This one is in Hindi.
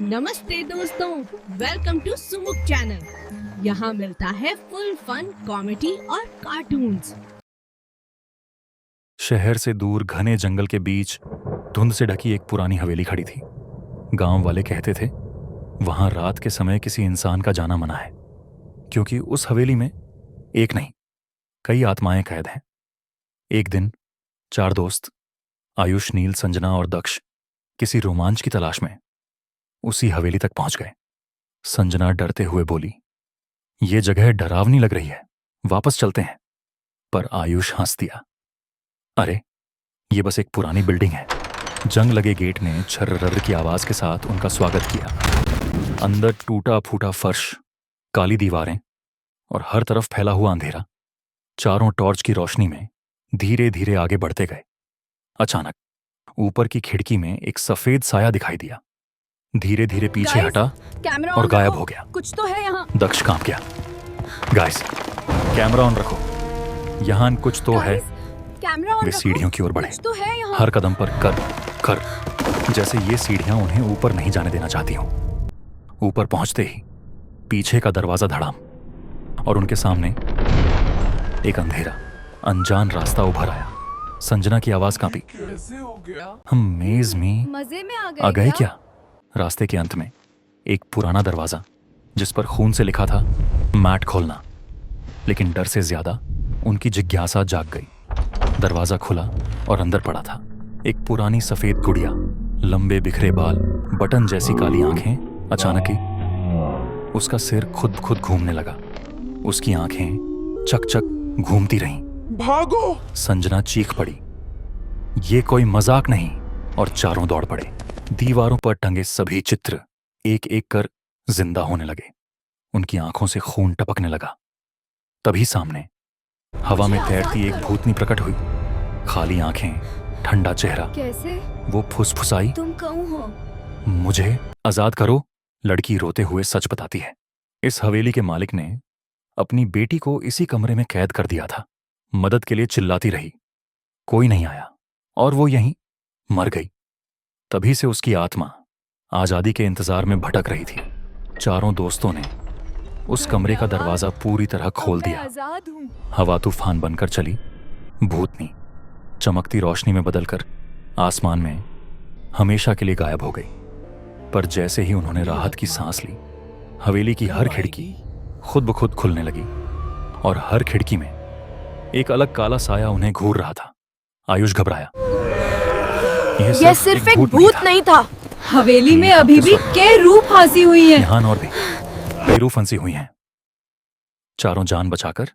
नमस्ते दोस्तों, वेलकम टू सुमुक चैनल। यहाँ मिलता है फुल फन कॉमेडी और कार्टून्स। शहर से दूर घने जंगल के बीच धुंध से ढकी एक पुरानी हवेली खड़ी थी। गांव वाले कहते थे वहां रात के समय किसी इंसान का जाना मना है, क्योंकि उस हवेली में एक नहीं कई आत्माएं कैद हैं। एक दिन 4 दोस्त आयुष, नील, संजना और दक्ष किसी रोमांच की तलाश में उसी हवेली तक पहुंच गए। संजना डरते हुए बोली, ये जगह डरावनी लग रही है, वापस चलते हैं। पर आयुष हंस दिया, अरे ये बस एक पुरानी बिल्डिंग है। जंग लगे गेट ने छर्रर की आवाज के साथ उनका स्वागत किया। अंदर टूटा फूटा फर्श, काली दीवारें और हर तरफ फैला हुआ अंधेरा। चारों टॉर्च की रोशनी में धीरे धीरे आगे बढ़ते गए। अचानक ऊपर की खिड़की में एक सफेद साया दिखाई दिया। धीरे धीरे पीछे हटा और गायब हो गया। कुछ तो है यहाँ। दक्ष कांप गया। गाइस, कैमरा ऑन रखो, यहाँ कुछ तो है। वे सीढ़ियों की ओर बढ़े, तो है हर कदम पर कर जैसे ये सीढ़ियां उन्हें ऊपर नहीं जाने देना चाहती हों। ऊपर पहुंचते ही पीछे का दरवाजा धड़ाम और उनके सामने एक अंधेरा अनजान रास्ता उभर आया। संजना की आवाज कांपी, कैसे हो गया? हम मेज में मजे में आ गए क्या? रास्ते के अंत में एक पुराना दरवाजा जिस पर खून से लिखा था मैट खोलना। लेकिन डर से ज्यादा उनकी जिज्ञासा जाग गई। दरवाजा खुला और अंदर पड़ा था एक पुरानी सफेद गुड़िया, लंबे बिखरे बाल, बटन जैसी काली आंखें। अचानक ही उसका सिर खुद घूमने लगा। उसकी आंखें चक घूमती रहीं। भागो! संजना चीख पड़ी, ये कोई मजाक नहीं, और चारों दौड़ पड़े। दीवारों पर टंगे सभी चित्र एक एक कर जिंदा होने लगे। उनकी आंखों से खून टपकने लगा। तभी सामने हवा में तैरती एक भूतनी प्रकट हुई। खाली आंखें, ठंडा चेहरा। कैसे? वो फुसफुसाई, तुम कौन हो? मुझे आजाद करो। लड़की रोते हुए सच बताती है, इस हवेली के मालिक ने अपनी बेटी को इसी कमरे में कैद कर दिया था। मदद के लिए चिल्लाती रही, कोई नहीं आया और वो यहीं मर गई। तभी से उसकी आत्मा आजादी के इंतजार में भटक रही थी। चारों दोस्तों ने उस कमरे का दरवाजा पूरी तरह खोल दिया। आजाद हूँ। हवा तूफान बनकर चली। भूतनी चमकती रोशनी में बदलकर आसमान में हमेशा के लिए गायब हो गई। पर जैसे ही उन्होंने राहत की सांस ली, हवेली की हर खिड़की खुद ब खुद खुलने लगी और हर खिड़की में एक अलग काला साया उन्हें घूर रहा था। आयुष घबराया। यह सिर्फ एक भूत नहीं था। हवेली में अभी भी कई रूह फंसी हुई है। यहाँ और भी कई रूह फंसी हुई हैं। चारों जान बचाकर